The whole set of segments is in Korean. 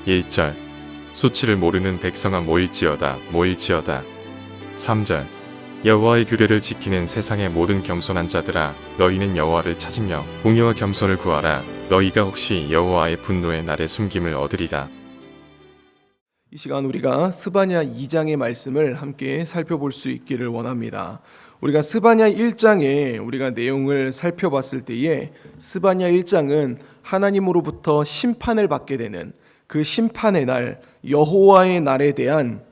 1절 수치를 모르는 백성아 모일지어다 모일지어다. 3절 여호와의 규례를 지키는 세상의 모든 겸손한 자들아 너희는 여호와를 찾으며 공의와 겸손을 구하라. 너희가 혹시 여호와의 분노의 날에 숨김을 얻으리라. 이 시간 우리가 스바냐 2장의 말씀을 함께 살펴볼 수 있기를 원합니다. 우리가 스바냐 1장에 우리가 내용을 살펴봤을 때에 스바냐 1장은 하나님으로부터 심판을 받게 되는 그 심판의 날, 여호와의 날에 대한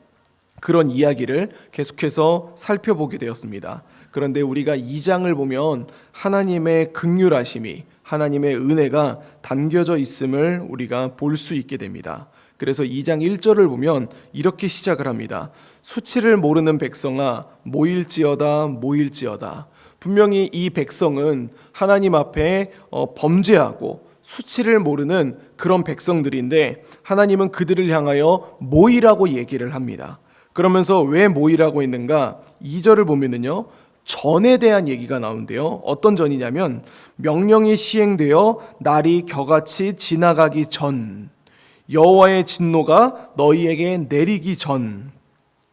그런 이야기를 계속해서 살펴보게 되었습니다. 그런데 우리가 2장을 보면 하나님의 긍휼하심이, 하나님의 은혜가 담겨져 있음을 우리가 볼 수 있게 됩니다. 그래서 2장 1절을 보면 이렇게 시작을 합니다. 수치를 모르는 백성아 모일지어다 모일지어다. 분명히 이 백성은 하나님 앞에 범죄하고 수치를 모르는 그런 백성들인데 하나님은 그들을 향하여 모이라고 얘기를 합니다. 그러면서 왜 모이라고 했는가? 2절을 보면은요, 전에 대한 얘기가 나오는데요. 어떤 전이냐면 명령이 시행되어 날이 겨같이 지나가기 전, 여호와의 진노가 너희에게 내리기 전,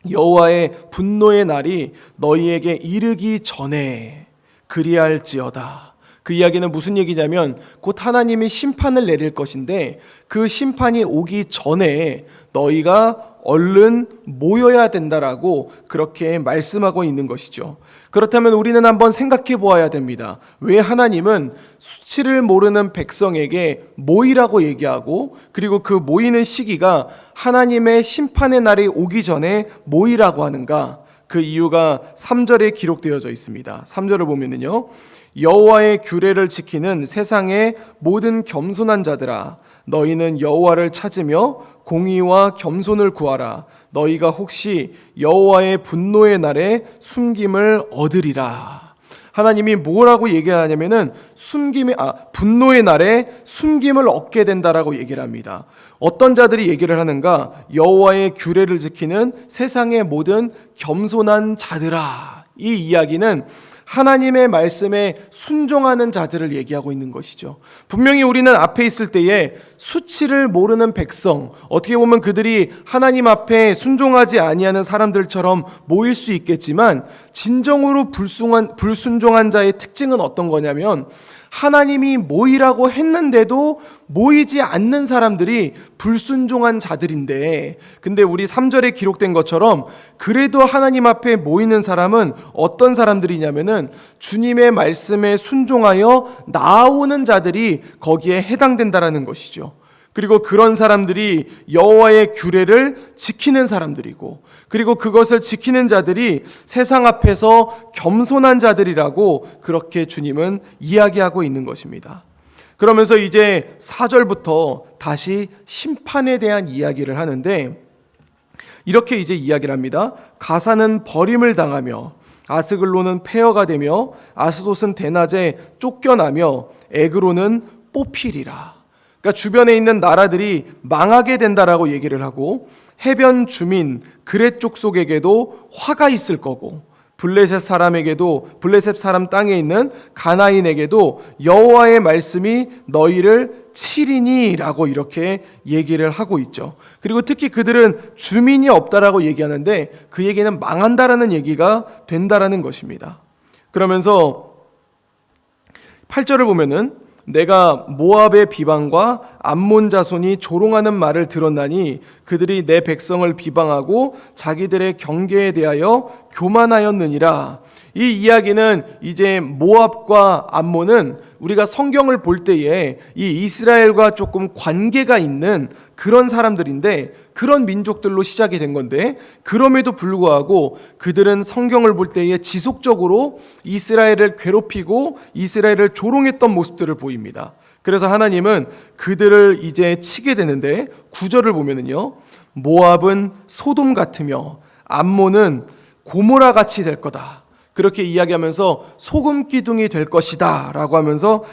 여호와의 분노의 날이 너희에게 이르기 전에 그리할지어다. 그 이야기는 무슨 얘기냐면 곧 하나님이 심판을 내릴 것인데 그 심판이 오기 전에 너희가 얼른 모여야 된다라고 그렇게 말씀하고 있는 것이죠. 그렇다면 우리는 한번 생각해 보아야 됩니다. 왜 하나님은 수치를 모르는 백성에게 모이라고 얘기하고 그리고 그 모이는 시기가 하나님의 심판의 날이 오기 전에 모이라고 하는가? 그 이유가 3절에 기록되어져 있습니다. 3절을 보면은요, 여호와의 규례를 지키는 세상의 모든 겸손한 자들아 너희는 여호와를 찾으며 공의와 겸손을 구하라. 너희가 혹시 여호와의 분노의 날에 숨김을 얻으리라. 하나님이 뭐라고 얘기하냐면은 분노의 날에 숨김을 얻게 된다라고 얘기를 합니다. 어떤 자들이 얘기를 하는가? 여호와의 규례를 지키는 세상의 모든 겸손한 자들아. 이 이야기는 하나님의 말씀에 순종하는 자들을 얘기하고 있는 것이죠. 분명히 우리는 앞에 있을 때에 수치를 모르는 백성, 어떻게 보면 그들이 하나님 앞에 순종하지 아니하는 사람들처럼 모일 수 있겠지만 진정으로 불순종한 자의 특징은 어떤 거냐면 하나님이 모이라고 했는데도 모이지 않는 사람들이 불순종한 자들인데, 근데 우리 3절에 기록된 것처럼 그래도 하나님 앞에 모이는 사람은 어떤 사람들이냐면은 주님의 말씀에 순종하여 나아오는 자들이 거기에 해당된다라는 것이죠. 그리고 그런 사람들이 여호와의 규례를 지키는 사람들이고, 그리고 그것을 지키는 자들이 세상 앞에서 겸손한 자들이라고 그렇게 주님은 이야기하고 있는 것입니다. 그러면서 이제 4절부터 다시 심판에 대한 이야기를 하는데 이렇게 이제 이야기를 합니다. 가사는 버림을 당하며 아스글론은 폐허가 되며 아스돗은 대낮에 쫓겨나며 에그론은 뽑히리라. 그러니까 주변에 있는 나라들이 망하게 된다라고 얘기를 하고 해변 주민 그렛 족속에게도 화가 있을 거고 블레셋 사람 땅에 있는 가나인에게도 여호와의 말씀이 너희를 치리니라고 이렇게 얘기를 하고 있죠. 그리고 특히 그들은 주민이 없다라고 얘기하는데 그 얘기는 망한다라는 얘기가 된다라는 것입니다. 그러면서 8절을 보면은 내가 모압의 비방과 암몬 자손이 조롱하는 말을 들었나니 그들이 내 백성을 비방하고 자기들의 경계에 대하여 교만하였느니라. 이 이야기는 이제 모압과 암몬은 우리가 성경을 볼 때에 이 이스라엘과 조금 관계가 있는 그런 사람들인데 그런 민족들로 시작이 된 건데 그럼에도 불구하고 그들은 성경을 볼 때에 지속적으로 이스라엘을 괴롭히고 이스라엘을 조롱했던 모습들을 보입니다. 그래서 하나님은 그들을 이제 치게 되는데 9절을 보면은요, 모압은 소돔 같으며 암몬은 고모라 같이 될 거다. 그렇게 이야기하면서 소금 기둥이 될 것이다 라고 하면서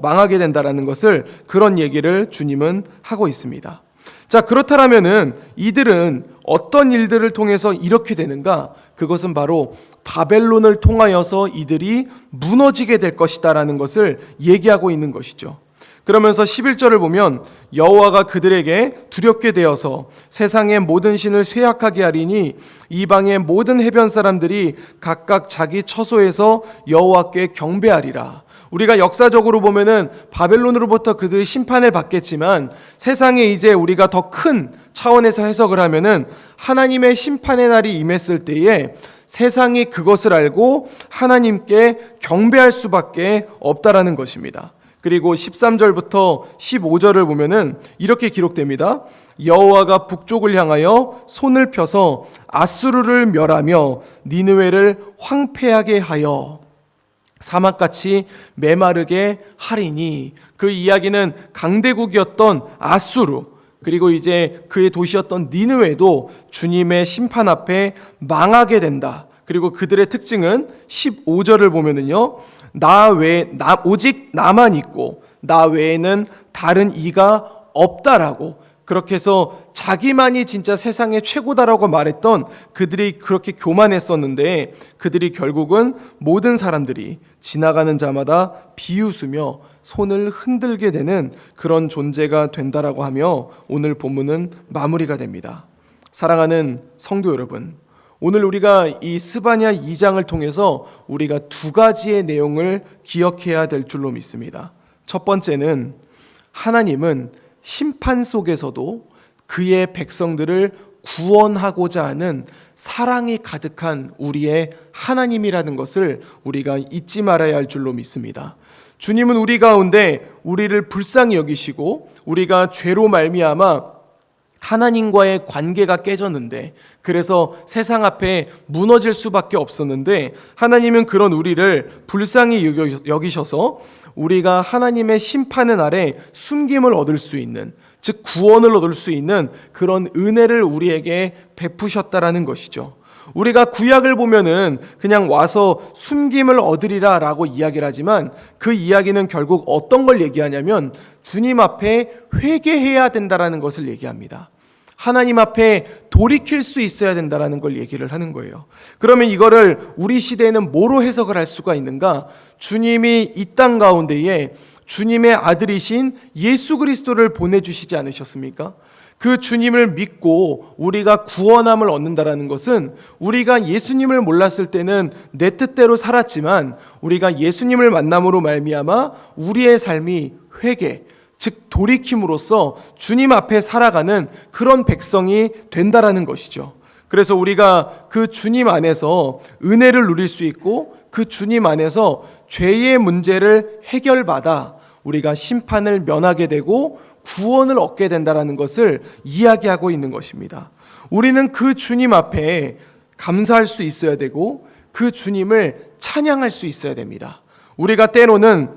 망하게 된다라는 것을 그런 얘기를 주님은 하고 있습니다. 자, 그렇다면은 이들은 어떤 일들을 통해서 이렇게 되는가? 그것은 바로 바벨론을 통하여서 이들이 무너지게 될 것이다라는 것을 얘기하고 있는 것이죠. 그러면서 11절을 보면 여호와가 그들에게 두렵게 되어서 세상의 모든 신을 쇠약하게 하리니 이방의 모든 해변 사람들이 각각 자기 처소에서 여호와께 경배하리라. 우리가 역사적으로 보면은 바벨론으로부터 그들이 심판을 받겠지만 세상에 이제 우리가 더 큰 차원에서 해석을 하면은 하나님의 심판의 날이 임했을 때에 세상이 그것을 알고 하나님께 경배할 수밖에 없다라는 것입니다. 그리고 13절부터 15절을 보면은 이렇게 기록됩니다. 여호와가 북쪽을 향하여 손을 펴서 아수르를 멸하며 니느웨를 황폐하게 하여 사막같이 메마르게 하리니, 그 이야기는 강대국이었던 아수르 그리고 이제 그의 도시였던 니느웨도 주님의 심판 앞에 망하게 된다. 그리고 그들의 특징은 15절을 보면은요, 오직 나만 있고 나 외에는 다른 이가 없다라고, 그렇게 해서 자기만이 진짜 세상의 최고다라고 말했던 그들이 그렇게 교만했었는데 그들이 결국은 모든 사람들이 지나가는 자마다 비웃으며 손을 흔들게 되는 그런 존재가 된다라고 하며 오늘 본문은 마무리가 됩니다. 사랑하는 성도 여러분, 오늘 우리가 이 스바냐 2장을 통해서 우리가 두 가지의 내용을 기억해야 될 줄로 믿습니다. 첫 번째는 하나님은 심판 속에서도 그의 백성들을 구원하고자 하는 사랑이 가득한 우리의 하나님이라는 것을 우리가 잊지 말아야 할 줄로 믿습니다. 주님은 우리 가운데 우리를 불쌍히 여기시고 우리가 죄로 말미암아 하나님과의 관계가 깨졌는데, 그래서 세상 앞에 무너질 수밖에 없었는데 하나님은 그런 우리를 불쌍히 여기셔서 우리가 하나님의 심판의 날에 숨김을 얻을 수 있는, 즉 구원을 얻을 수 있는 그런 은혜를 우리에게 베푸셨다라는 것이죠. 우리가 구약을 보면은 그냥 와서 숨김을 얻으리라 라고 이야기를 하지만 그 이야기는 결국 어떤 걸 얘기하냐면 주님 앞에 회개해야 된다라는 것을 얘기합니다. 하나님 앞에 돌이킬 수 있어야 된다라는 걸 얘기를 하는 거예요. 그러면 이거를 우리 시대에는 뭐로 해석을 할 수가 있는가? 주님이 이 땅 가운데에 주님의 아들이신 예수 그리스도를 보내주시지 않으셨습니까? 그 주님을 믿고 우리가 구원함을 얻는다라는 것은 우리가 예수님을 몰랐을 때는 내 뜻대로 살았지만 우리가 예수님을 만남으로 말미암아 우리의 삶이 회개, 즉 돌이킴으로써 주님 앞에 살아가는 그런 백성이 된다라는 것이죠. 그래서 우리가 그 주님 안에서 은혜를 누릴 수 있고 그 주님 안에서 죄의 문제를 해결받아 우리가 심판을 면하게 되고 구원을 얻게 된다라는 것을 이야기하고 있는 것입니다. 우리는 그 주님 앞에 감사할 수 있어야 되고 그 주님을 찬양할 수 있어야 됩니다. 우리가 때로는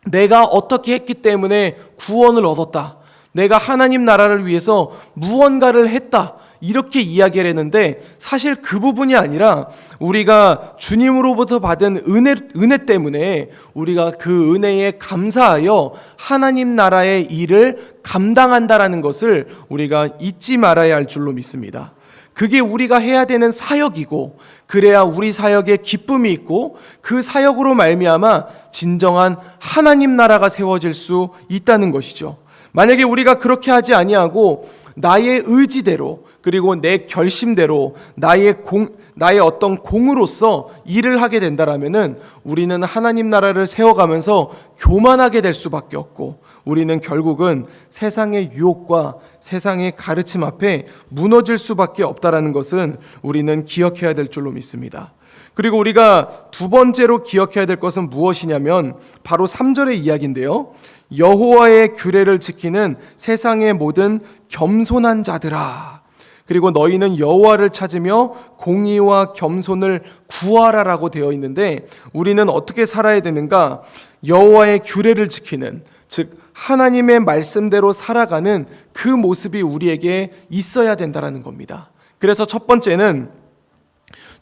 내가 어떻게 했기 때문에 구원을 얻었다, 내가 하나님 나라를 위해서 무언가를 했다, 이렇게 이야기를 했는데 사실 그 부분이 아니라 우리가 주님으로부터 받은 은혜 때문에 우리가 그 은혜에 감사하여 하나님 나라의 일을 감당한다라는 것을 우리가 잊지 말아야 할 줄로 믿습니다. 그게 우리가 해야 되는 사역이고, 그래야 우리 사역에 기쁨이 있고 그 사역으로 말미암아 진정한 하나님 나라가 세워질 수 있다는 것이죠. 만약에 우리가 그렇게 하지 아니하고 나의 의지대로 그리고 내 결심대로 나의 어떤 공으로서 일을 하게 된다라면은 우리는 하나님 나라를 세워가면서 교만하게 될 수밖에 없고 우리는 결국은 세상의 유혹과 세상의 가르침 앞에 무너질 수밖에 없다라는 것은 우리는 기억해야 될 줄로 믿습니다. 그리고 우리가 두 번째로 기억해야 될 것은 무엇이냐면 바로 3절의 이야기인데요. 여호와의 규례를 지키는 세상의 모든 겸손한 자들아, 그리고 너희는 여호와를 찾으며 공의와 겸손을 구하라라고 되어 있는데 우리는 어떻게 살아야 되는가? 여호와의 규례를 지키는, 즉 하나님의 말씀대로 살아가는 그 모습이 우리에게 있어야 된다라는 겁니다. 그래서 첫 번째는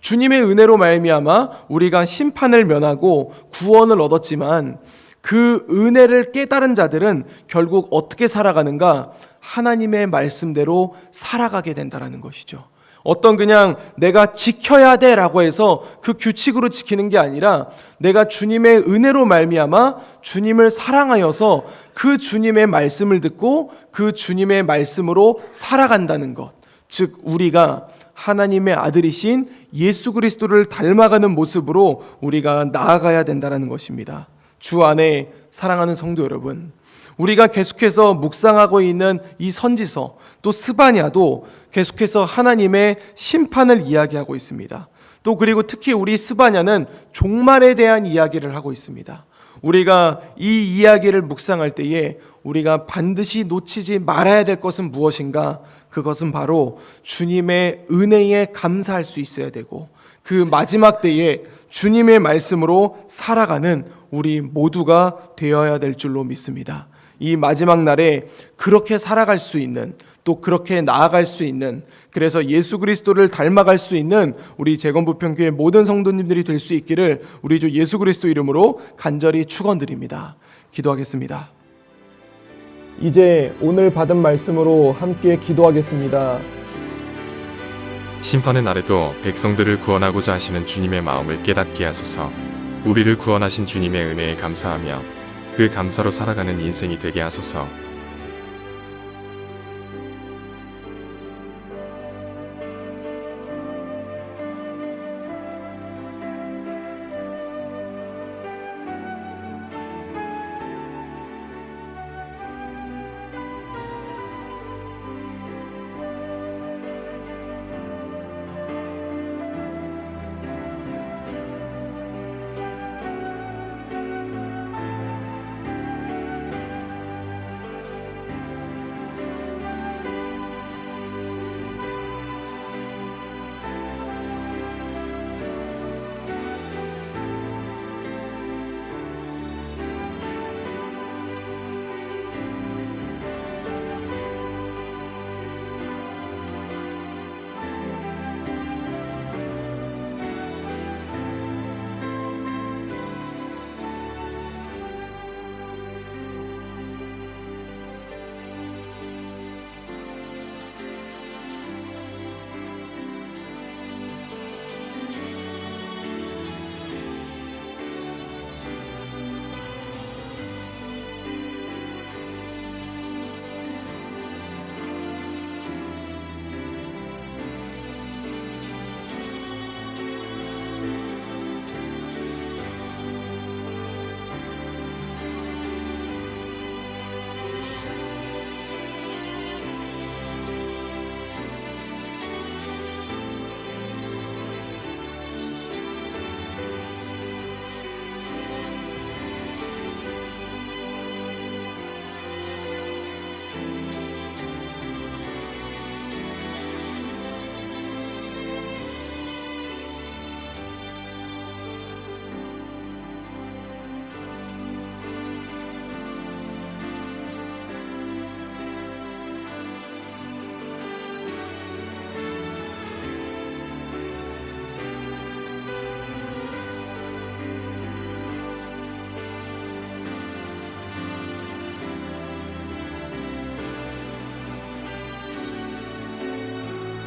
주님의 은혜로 말미암아 우리가 심판을 면하고 구원을 얻었지만 그 은혜를 깨달은 자들은 결국 어떻게 살아가는가? 하나님의 말씀대로 살아가게 된다는 것이죠. 어떤 그냥 내가 지켜야 돼라고 해서 그 규칙으로 지키는 게 아니라 내가 주님의 은혜로 말미암아 주님을 사랑하여서 그 주님의 말씀을 듣고 그 주님의 말씀으로 살아간다는 것. 즉 우리가 하나님의 아들이신 예수 그리스도를 닮아가는 모습으로 우리가 나아가야 된다는 것입니다. 주 안에 사랑하는 성도 여러분, 우리가 계속해서 묵상하고 있는 이 선지서 또 스바냐도 계속해서 하나님의 심판을 이야기하고 있습니다. 또 그리고 특히 우리 스바냐는 종말에 대한 이야기를 하고 있습니다. 우리가 이 이야기를 묵상할 때에 우리가 반드시 놓치지 말아야 될 것은 무엇인가? 그것은 바로 주님의 은혜에 감사할 수 있어야 되고 그 마지막 때에 주님의 말씀으로 살아가는 우리 모두가 되어야 될 줄로 믿습니다. 이 마지막 날에 그렇게 살아갈 수 있는, 또 그렇게 나아갈 수 있는, 그래서 예수 그리스도를 닮아갈 수 있는 우리 재건부평교회 모든 성도님들이 될 수 있기를 우리 주 예수 그리스도 이름으로 간절히 축원드립니다. 기도하겠습니다. 이제 오늘 받은 말씀으로 함께 기도하겠습니다. 심판의 날에도 백성들을 구원하고자 하시는 주님의 마음을 깨닫게 하소서. 우리를 구원하신 주님의 은혜에 감사하며 그 감사로 살아가는 인생이 되게 하소서.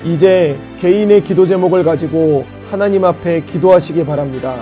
이제 개인의 기도 제목을 가지고 하나님 앞에 기도하시기 바랍니다.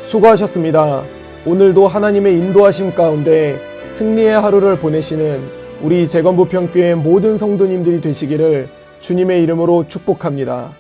수고하셨습니다. 오늘도 하나님의 인도하심 가운데 승리의 하루를 보내시는 우리 재건부평교회 모든 성도님들이 되시기를 주님의 이름으로 축복합니다.